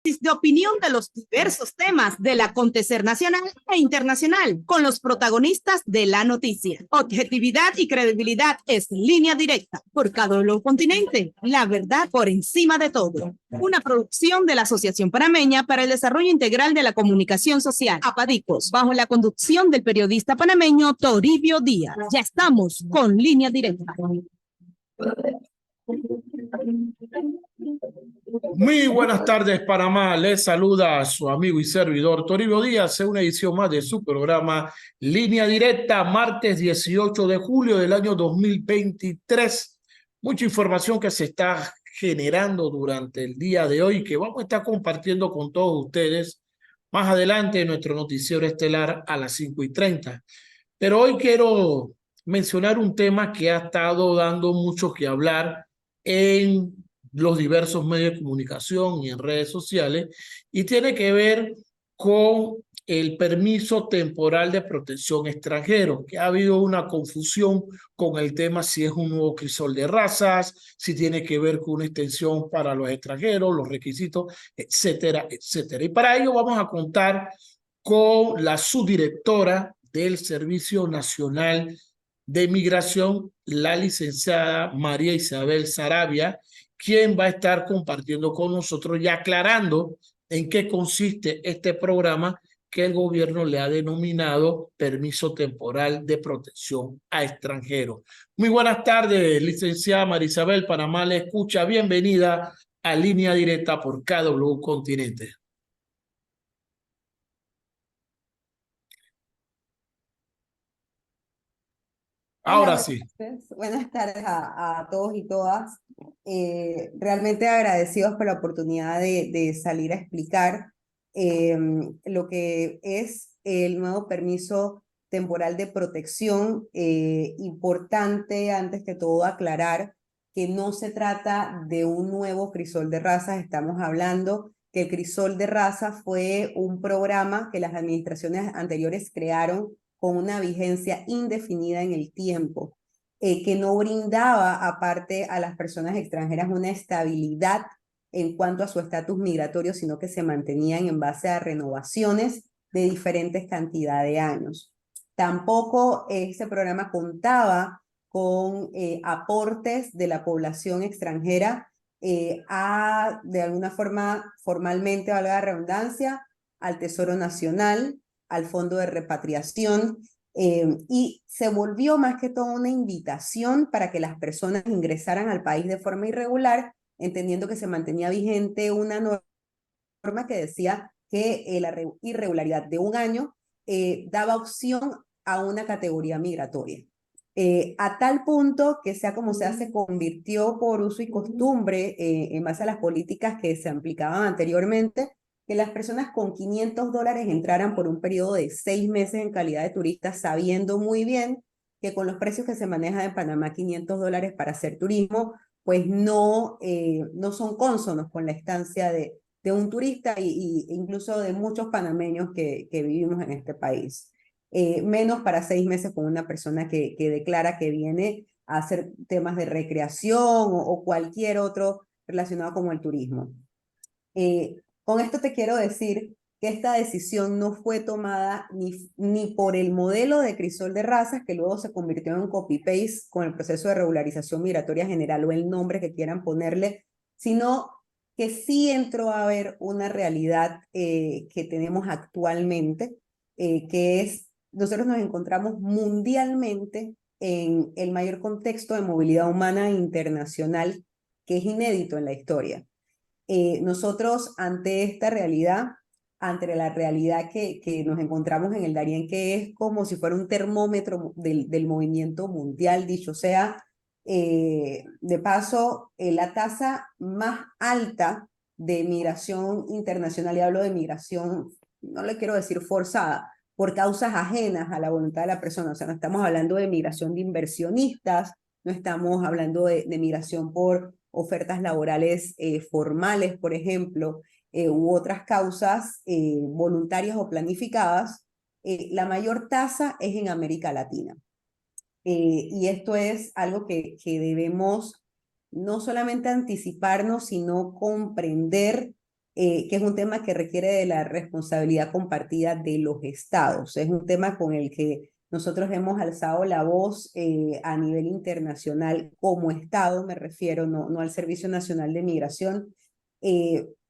De opinión de los diversos temas del acontecer nacional e internacional, con los protagonistas de la noticia. Objetividad y credibilidad es Línea Directa, por cada continente, la verdad por encima de todo. Una producción de la Asociación Panameña para el Desarrollo Integral de la Comunicación Social, APADICOS, bajo la conducción del periodista panameño Toribio Díaz. Ya estamos con Línea Directa. Muy buenas tardes, Panamá. Les saluda a su amigo y servidor Toribio Díaz en una edición más de su programa Línea Directa, martes 18 de julio del año 2023. Mucha información que se está generando durante el día de hoy que vamos a estar compartiendo con todos ustedes más adelante en nuestro noticiero estelar a las 5:30. Pero hoy quiero mencionar un tema que ha estado dando mucho que hablar en los diversos medios de comunicación y en redes sociales, y tiene que ver con el permiso temporal de protección extranjero, que ha habido una confusión con el tema si es un nuevo crisol de razas, si tiene que ver con una extensión para los extranjeros, los requisitos, etcétera, etcétera. Y para ello vamos a contar con la subdirectora del Servicio Nacional de Migración, la licenciada María Isabel Saravia, quien va a estar compartiendo con nosotros y aclarando en qué consiste este programa que el gobierno le ha denominado permiso temporal de protección a extranjeros. Muy buenas tardes, licenciada María Isabel. Panamá le escucha. Bienvenida a Línea Directa por KW Continente. Ahora Hola, sí. buenas tardes a todos y todas. Realmente agradecidos por la oportunidad de salir a explicar lo que es el nuevo permiso temporal de protección. Importante, antes que todo, aclarar que no se trata de un nuevo crisol de razas. Estamos hablando que el crisol de razas fue un programa que las administraciones anteriores crearon con una vigencia indefinida en el tiempo, que no brindaba aparte a las personas extranjeras una estabilidad en cuanto a su estatus migratorio, sino que se mantenían en base a renovaciones de diferentes cantidades de años. Tampoco ese programa contaba con aportes de la población extranjera de alguna forma, formalmente, valga la redundancia, al Tesoro Nacional, al Fondo de Repatriación, y se volvió más que todo una invitación para que las personas ingresaran al país de forma irregular, entendiendo que se mantenía vigente una norma que decía que la irregularidad de un año daba opción a una categoría migratoria. A tal punto que sea como sea, se convirtió por uso y costumbre, en base a las políticas que se aplicaban anteriormente, que las personas con $500 entraran por un periodo de 6 meses en calidad de turistas, sabiendo muy bien que con los precios que se manejan en Panamá, $500 para hacer turismo, pues no son cónsonos con la estancia de un turista y incluso de muchos panameños que vivimos en este país. Menos para 6 meses con una persona que declara que viene a hacer temas de recreación o cualquier otro relacionado con el turismo. Con esto te quiero decir que esta decisión no fue tomada ni por el modelo de crisol de razas, que luego se convirtió en copy-paste con el proceso de regularización migratoria general o el nombre que quieran ponerle, sino que sí entró a haber una realidad que tenemos actualmente, que es, nosotros nos encontramos mundialmente en el mayor contexto de movilidad humana internacional que es inédito en la historia. Nosotros ante esta realidad, ante la realidad que nos encontramos en el Darién, que es como si fuera un termómetro del movimiento mundial, dicho sea, de paso, la tasa más alta de migración internacional, y hablo de migración, no le quiero decir forzada, por causas ajenas a la voluntad de la persona. O sea, no estamos hablando de migración de inversionistas, no estamos hablando de migración por ofertas laborales formales, por ejemplo, u otras causas voluntarias o planificadas. La mayor tasa es en América Latina. Y esto es algo que debemos no solamente anticiparnos, sino comprender que es un tema que requiere de la responsabilidad compartida de los estados. Es un tema con el que nosotros hemos alzado la voz a nivel internacional como Estado, me refiero, no al Servicio Nacional de Migración,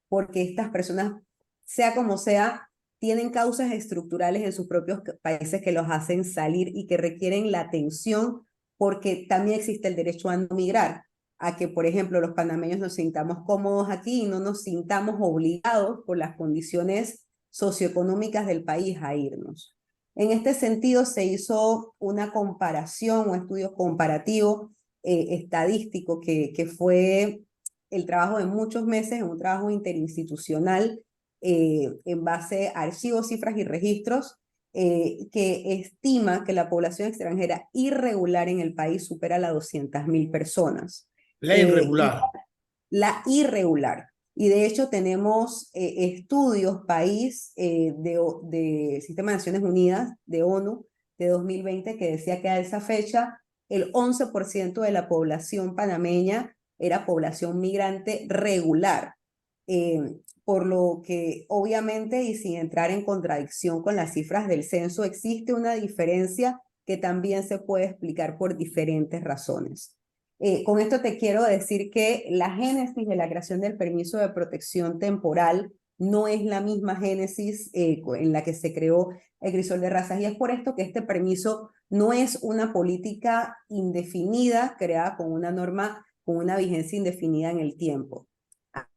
porque estas personas, sea como sea, tienen causas estructurales en sus propios países que los hacen salir y que requieren la atención, porque también existe el derecho a no migrar, a que, por ejemplo, los panameños nos sintamos cómodos aquí y no nos sintamos obligados por las condiciones socioeconómicas del país a irnos. En este sentido, se hizo una comparación, un estudio comparativo estadístico que fue el trabajo de muchos meses, un trabajo interinstitucional en base a archivos, cifras y registros, que estima que la población extranjera irregular en el país supera las 200.000 personas. La irregular. La irregular. Y de hecho tenemos estudios país de Sistema de Naciones Unidas, de ONU, de 2020, que decía que a esa fecha el 11% de la población panameña era población migrante regular. Por lo que obviamente, y sin entrar en contradicción con las cifras del censo, existe una diferencia que también se puede explicar por diferentes razones. Con esto te quiero decir que la génesis de la creación del permiso de protección temporal no es la misma génesis en la que se creó el crisol de razas, y es por esto que este permiso no es una política indefinida creada con una norma con una vigencia indefinida en el tiempo.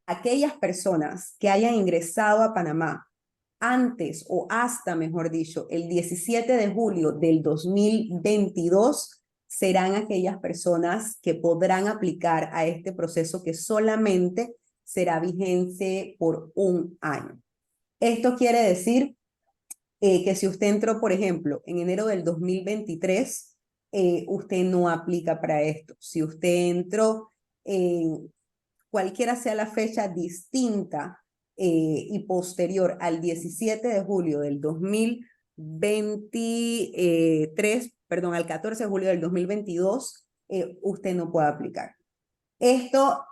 Aquellas personas que hayan ingresado a Panamá antes o hasta, mejor dicho, el 17 de julio del 2022, serán aquellas personas que podrán aplicar a este proceso que solamente será vigente por un año. Esto quiere decir que si usted entró, por ejemplo, en enero del 2023, usted no aplica para esto. Si usted entró en cualquiera sea la fecha distinta y posterior al 17 de julio del 2023, perdón, al 14 de julio del 2022, usted no puede aplicar. Esto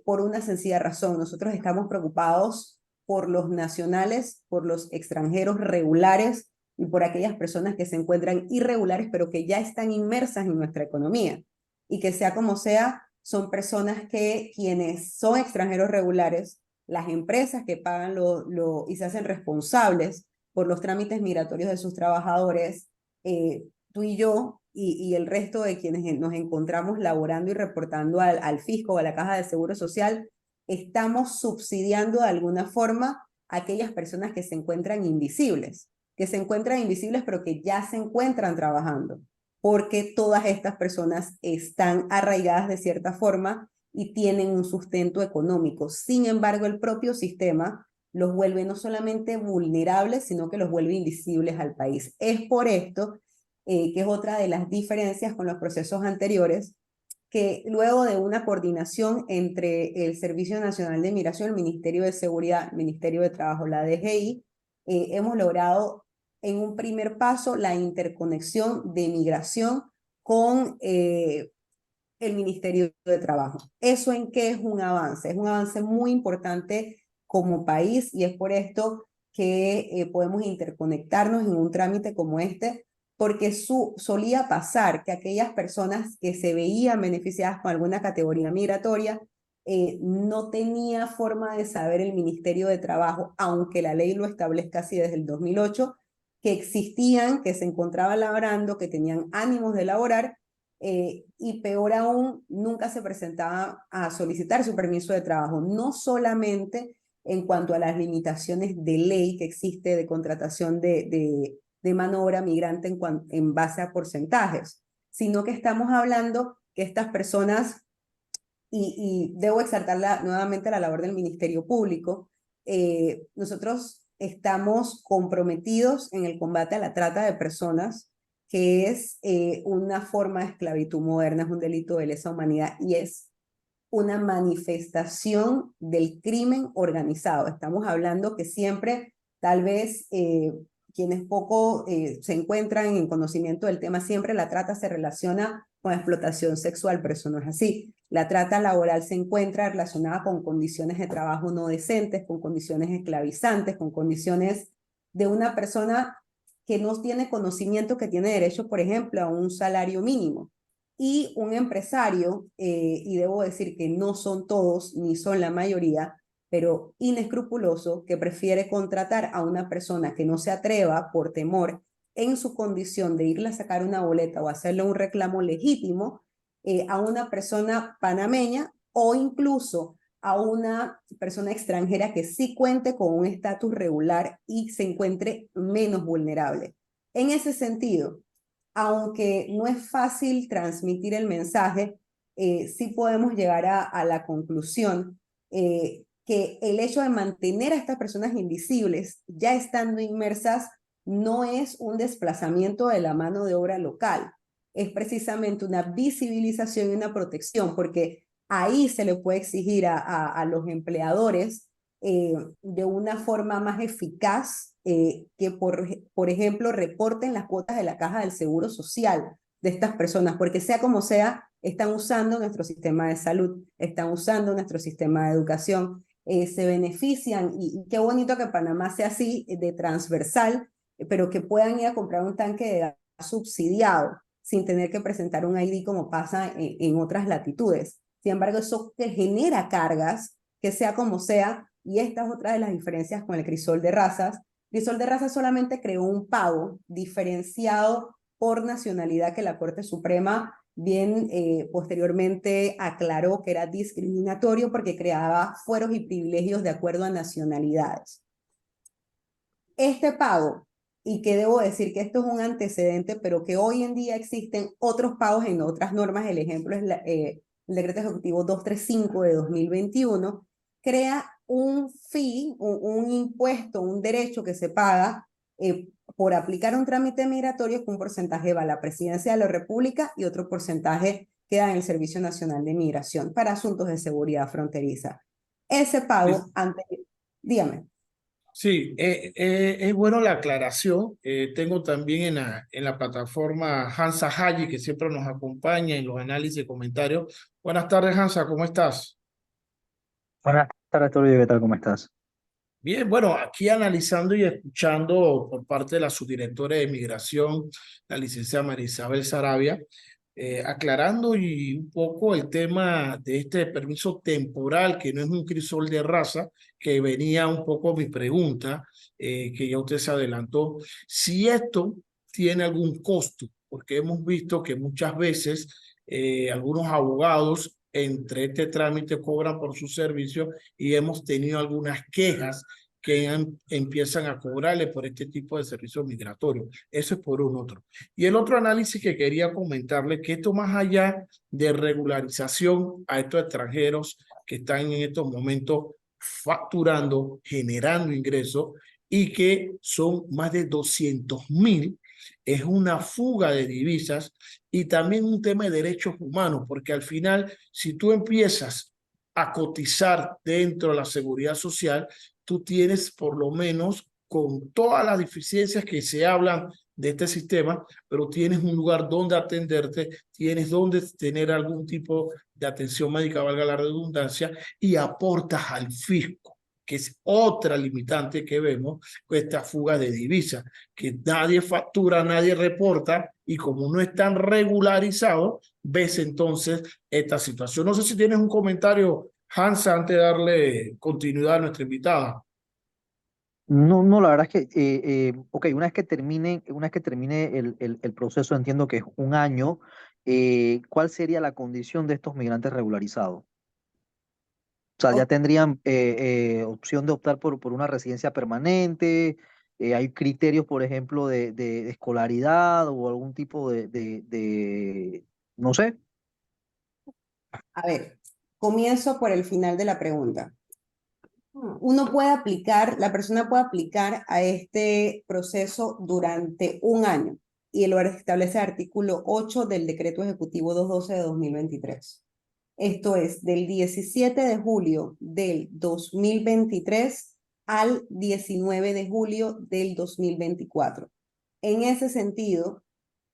por una sencilla razón. Nosotros estamos preocupados por los nacionales, por los extranjeros regulares y por aquellas personas que se encuentran irregulares, pero que ya están inmersas en nuestra economía. Y que sea como sea, son personas que quienes son extranjeros regulares, las empresas que pagan y se hacen responsables por los trámites migratorios de sus trabajadores, tú y yo y el resto de quienes nos encontramos laborando y reportando al fisco o a la Caja de Seguro Social, estamos subsidiando de alguna forma a aquellas personas que se encuentran invisibles pero que ya se encuentran trabajando, porque todas estas personas están arraigadas de cierta forma y tienen un sustento económico. Sin embargo, el propio sistema los vuelve no solamente vulnerables, sino que los vuelve invisibles al país. Es por esto que es otra de las diferencias con los procesos anteriores, que luego de una coordinación entre el Servicio Nacional de Migración, el Ministerio de Seguridad, el Ministerio de Trabajo, la DGI, hemos logrado en un primer paso la interconexión de migración con el Ministerio de Trabajo. ¿Eso en qué es un avance? Es un avance muy importante como país, y es por esto que podemos interconectarnos en un trámite como este, porque solía pasar que aquellas personas que se veían beneficiadas con alguna categoría migratoria no tenía forma de saber el Ministerio de Trabajo, aunque la ley lo establezca así desde el 2008, que existían, que se encontraban laborando, que tenían ánimos de laborar, y peor aún, nunca se presentaba a solicitar su permiso de trabajo, no solamente en cuanto a las limitaciones de ley que existe de contratación de mano de obra migrante en base a porcentajes, sino que estamos hablando que estas personas, y debo exaltar nuevamente la labor del Ministerio Público, nosotros estamos comprometidos en el combate a la trata de personas, que es una forma de esclavitud moderna, es un delito de lesa humanidad y es una manifestación del crimen organizado. Estamos hablando que siempre, tal vez, quienes poco se encuentran en conocimiento del tema, siempre la trata se relaciona con explotación sexual, pero eso no es así. La trata laboral se encuentra relacionada con condiciones de trabajo no decentes, con condiciones esclavizantes, con condiciones de una persona que no tiene conocimiento, que tiene derecho, por ejemplo, a un salario mínimo. Y un empresario, y debo decir que no son todos, ni son la mayoría, pero inescrupuloso, que prefiere contratar a una persona que no se atreva por temor en su condición de irle a sacar una boleta o hacerle un reclamo legítimo a una persona panameña o incluso a una persona extranjera que sí cuente con un estatus regular y se encuentre menos vulnerable. En ese sentido, aunque no es fácil transmitir el mensaje, sí podemos llegar a la conclusión que el hecho de mantener a estas personas invisibles, ya estando inmersas, no es un desplazamiento de la mano de obra local, es precisamente una visibilización y una protección, porque ahí se le puede exigir a los empleadores de una forma más eficaz que, por ejemplo, reporten las cuotas de la caja del seguro social de estas personas, porque sea como sea, están usando nuestro sistema de salud, están usando nuestro sistema de educación, se benefician, y qué bonito que Panamá sea así, de transversal, pero que puedan ir a comprar un tanque de gas subsidiado sin tener que presentar un ID como pasa en otras latitudes. Sin embargo, eso que genera cargas, que sea como sea, y esta es otra de las diferencias con el crisol de razas. Crisol de razas solamente creó un pago diferenciado por nacionalidad que la Corte Suprema bien posteriormente aclaró que era discriminatorio porque creaba fueros y privilegios de acuerdo a nacionalidades. Este pago, y que debo decir que esto es un antecedente, pero que hoy en día existen otros pagos en otras normas, el ejemplo es el Decreto Ejecutivo 235 de 2021, crea un fee, un impuesto, un derecho que se paga por aplicar un trámite migratorio, que un porcentaje va a la Presidencia de la República y otro porcentaje queda en el Servicio Nacional de Migración para asuntos de seguridad fronteriza. Ese pago, dígame. Sí, es bueno la aclaración. Tengo también en la plataforma Hansa Haji, que siempre nos acompaña en los análisis y comentarios. Buenas tardes, Hansa, ¿cómo estás? Buenas tardes, Torio, ¿qué tal? ¿Cómo estás? Bien, bueno, aquí analizando y escuchando por parte de la subdirectora de Migración, la licenciada María Isabel Sarabia, aclarando y un poco el tema de este permiso temporal, que no es un crisol de raza, que venía un poco mi pregunta, que ya usted se adelantó, si esto tiene algún costo, porque hemos visto que muchas veces algunos abogados entre este trámite cobran por su servicio y hemos tenido algunas quejas que empiezan a cobrarle por este tipo de servicios migratorios. Eso es por un otro. Y el otro análisis que quería comentarle, que esto más allá de regularización a estos extranjeros que están en estos momentos facturando, generando ingresos y que son más de 200.000, es una fuga de divisas y también un tema de derechos humanos, porque al final, si tú empiezas a cotizar dentro de la seguridad social, tú tienes por lo menos, con todas las deficiencias que se hablan de este sistema, pero tienes un lugar donde atenderte, tienes donde tener algún tipo de atención médica, valga la redundancia, y aportas al fisco, que es otra limitante que vemos con esta fuga de divisas, que nadie factura, nadie reporta, y como no están regularizados, ves entonces esta situación. No sé si tienes un comentario, Hansa, antes de darle continuidad a nuestra invitada. No, no, la verdad es que, ok, una vez que termine el proceso, entiendo que es un año, ¿cuál sería la condición de estos migrantes regularizados? O sea, ya tendrían opción de optar por una residencia permanente, hay criterios, por ejemplo, de escolaridad o algún tipo no sé. A ver, comienzo por el final de la pregunta. Uno puede aplicar, la persona puede aplicar a este proceso durante un año y lo establece el artículo 8 del Decreto Ejecutivo 212 de 2023. Esto es del 17 de julio del 2023 al 19 de julio del 2024. En ese sentido,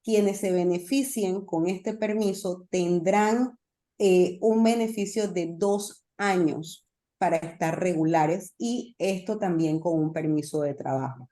quienes se beneficien con este permiso tendrán un beneficio de 2 años para estar regulares y esto también con un permiso de trabajo.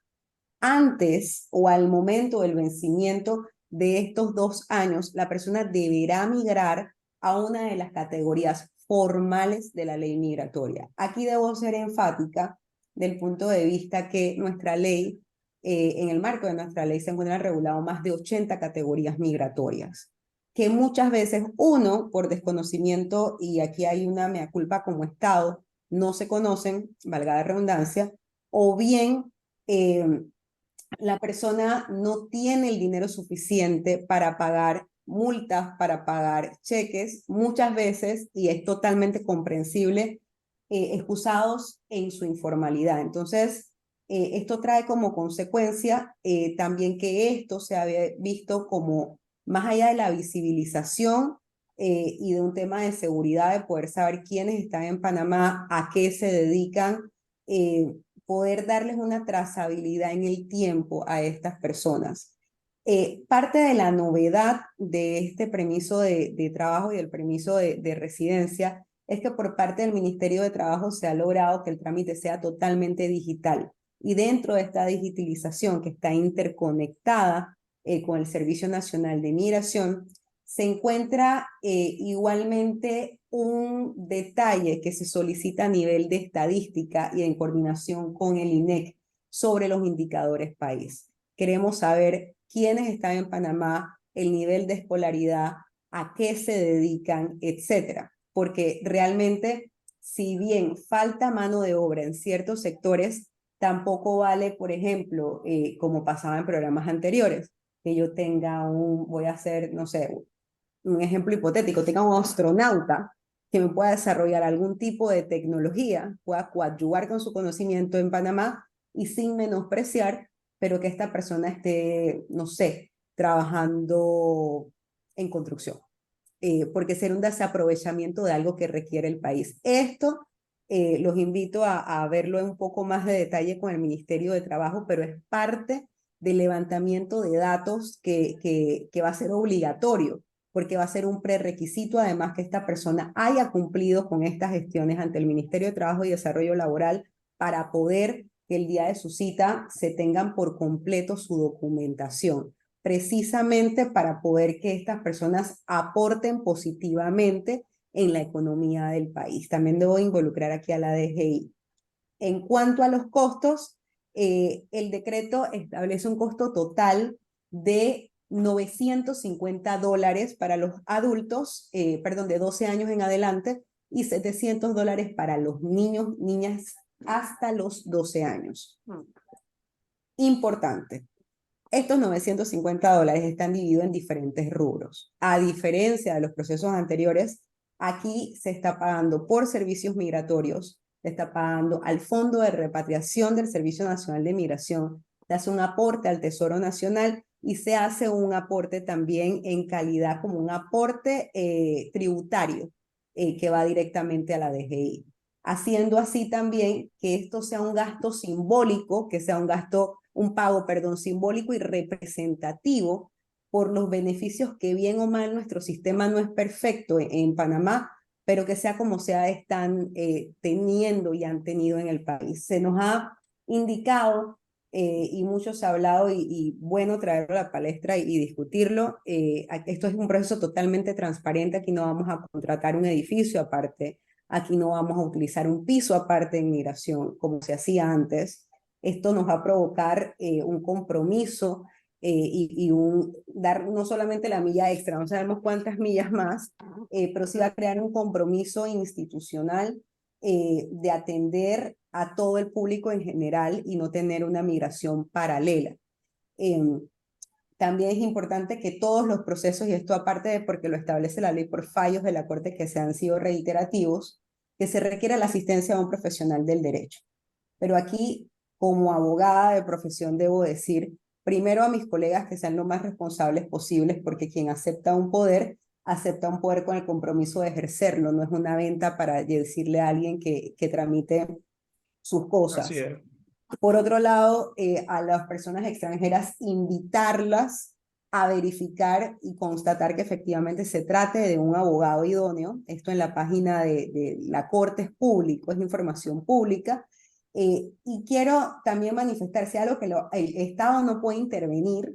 Antes o al momento del vencimiento de estos 2 años, la persona deberá migrar a una de las categorías formales de la ley migratoria. Aquí debo ser enfática del punto de vista que nuestra ley, en el marco de nuestra ley se encuentran regulados más de 80 categorías migratorias, que muchas veces uno, por desconocimiento, y aquí hay una mea culpa como Estado, no se conocen, valga la redundancia, o bien la persona no tiene el dinero suficiente para pagar multas, para pagar cheques, muchas veces, y es totalmente comprensible, excusados en su informalidad. Entonces, esto trae como consecuencia también que esto se ha visto como, más allá de la visibilización y de un tema de seguridad, de poder saber quiénes están en Panamá, a qué se dedican, poder darles una trazabilidad en el tiempo a estas personas. Parte de la novedad de este permiso de trabajo y el permiso de residencia es que por parte del Ministerio de Trabajo se ha logrado que el trámite sea totalmente digital. Y dentro de esta digitalización que está interconectada con el Servicio Nacional de Migración, se encuentra igualmente un detalle que se solicita a nivel de estadística y en coordinación con el INEC sobre los indicadores país. Queremos saber quiénes están en Panamá, el nivel de escolaridad, a qué se dedican, etcétera. Porque realmente, si bien falta mano de obra en ciertos sectores, tampoco vale, por ejemplo, como pasaba en programas anteriores, que yo tenga voy a hacer, no sé, un ejemplo hipotético, tenga un astronauta que me pueda desarrollar algún tipo de tecnología, pueda coadyuvar con su conocimiento en Panamá y sin menospreciar, pero que esta persona esté, no sé, trabajando en construcción, porque será un desaprovechamiento de algo que requiere el país. Esto los invito a verlo en un poco más de detalle con el Ministerio de Trabajo, pero es parte del levantamiento de datos que va a ser obligatorio, porque va a ser un prerequisito además que esta persona haya cumplido con estas gestiones ante el Ministerio de Trabajo y Desarrollo Laboral para poder que el día de su cita se tengan por completo su documentación, precisamente para poder que estas personas aporten positivamente en la economía del país. También debo involucrar aquí a la DGI. En cuanto a los costos, el decreto establece un costo total de $950 para los adultos, de 12 años en adelante, y $700 para los niños, niñas hasta los 12 años. Importante. Estos $950 están divididos en diferentes rubros. A diferencia de los procesos anteriores, aquí se está pagando por servicios migratorios, se está pagando al Fondo de Repatriación del Servicio Nacional de Migración, se hace un aporte al Tesoro Nacional y se hace un aporte también en calidad como un aporte tributario que va directamente a la DGI. Haciendo así también que esto sea un gasto simbólico, que sea un pago simbólico y representativo por los beneficios que bien o mal nuestro sistema no es perfecto en Panamá, pero que sea como sea están teniendo y han tenido en el país. Se nos ha indicado y mucho se ha hablado y bueno traerlo a la palestra y discutirlo. Esto es un proceso totalmente transparente, aquí no vamos a contratar un edificio aparte, aquí no vamos a utilizar un piso aparte en migración como se hacía antes. Esto nos va a provocar un compromiso y dar no solamente la milla extra, no sabemos cuántas millas más, pero sí va a crear un compromiso institucional de atender a todo el público en general y no tener una migración paralela. También es importante que todos los procesos, y esto aparte de porque lo establece la ley por fallos de la Corte que se han sido reiterativos, que se requiera la asistencia de un profesional del derecho. Pero aquí, como abogada de profesión, debo decir, primero a mis colegas que sean lo más responsables posibles, porque quien acepta un poder con el compromiso de ejercerlo, no es una venta para decirle a alguien que tramite sus cosas. Así es. Por otro lado, a las personas extranjeras, invitarlas a verificar y constatar que efectivamente se trate de un abogado idóneo. Esto en la página de la Corte es público, es información pública. Y quiero también manifestar, si algo que el Estado no puede intervenir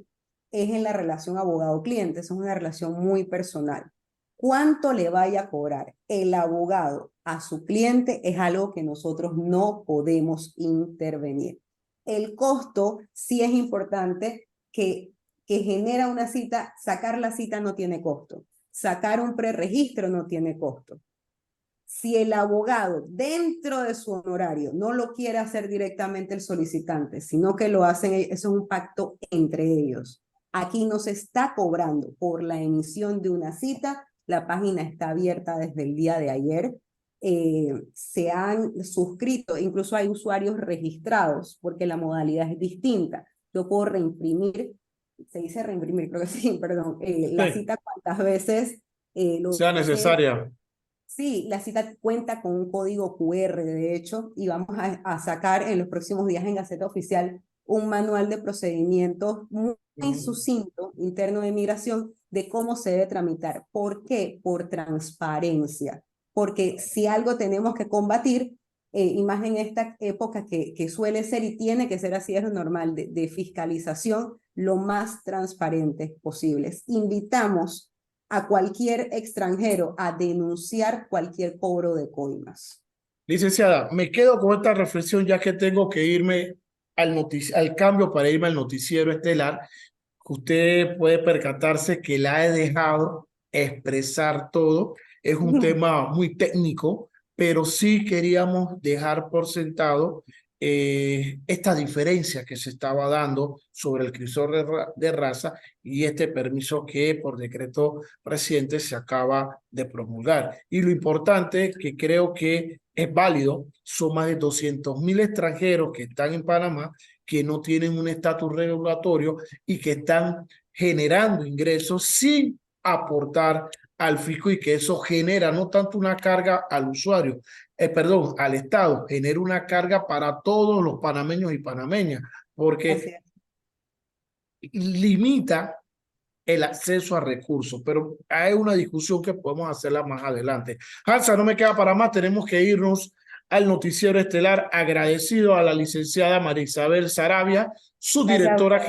es en la relación abogado-cliente, es una relación muy personal. ¿Cuánto le vaya a cobrar el abogado a su cliente? Es algo que nosotros no podemos intervenir. El costo sí es importante que genera una cita. Sacar la cita no tiene costo. Sacar un preregistro no tiene costo. Si el abogado dentro de su honorario no lo quiere hacer directamente el solicitante, sino que lo hacen, eso es un pacto entre ellos. Aquí no se está cobrando por la emisión de una cita. La página está abierta desde el día de ayer. Se han suscrito, incluso hay usuarios registrados, porque la modalidad es distinta. Yo puedo reimprimir, se dice reimprimir, creo que sí, perdón, la cita cuantas veces lo sea desee. necesaria. Sí, la cita cuenta con un código QR, de hecho, y vamos a sacar en los próximos días en Gaceta Oficial un manual de procedimientos muy sucinto, interno de migración, de cómo se debe tramitar. ¿Por qué? Por transparencia. Porque si algo tenemos que combatir, y más en esta época que suele ser y tiene que ser así, es lo normal, de fiscalización, lo más transparentes posibles. Invitamos a cualquier extranjero a denunciar cualquier cobro de coimas. Licenciada, me quedo con esta reflexión ya que tengo que irme al cambio para irme al noticiero estelar. Usted puede percatarse que la he dejado expresar todo. Es un tema muy técnico, pero sí queríamos dejar por sentado esta diferencia que se estaba dando sobre el crisol de raza y este permiso que por decreto reciente se acaba de promulgar. Y lo importante, que creo que es válido, son más de 200.000 extranjeros que están en Panamá, que no tienen un estatus regulatorio y que están generando ingresos sin aportar al fisco, y que eso genera no tanto una carga al usuario, perdón, al Estado, genera una carga para todos los panameños y panameñas, porque limita el acceso a recursos, pero hay una discusión que podemos hacerla más adelante. Hansa, no me queda para más, tenemos que irnos al noticiero estelar. Agradecido a la licenciada María Isabel Saravia, su directora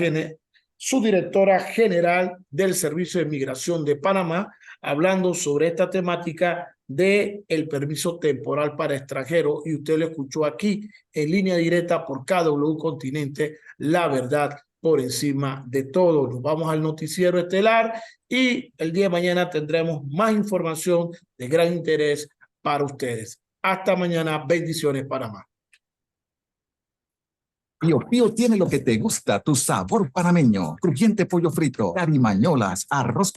general del Servicio de Migración de Panamá, hablando sobre esta temática de el permiso temporal para extranjeros, y usted lo escuchó aquí en línea directa por KW Continente, la verdad por encima de todo. Nos vamos al noticiero estelar y el día de mañana tendremos más información de gran interés para ustedes. Hasta mañana. Bendiciones, Panamá. Pío Pío tiene lo que te gusta, tu sabor panameño. Crujiente pollo frito, carimañolas, arroz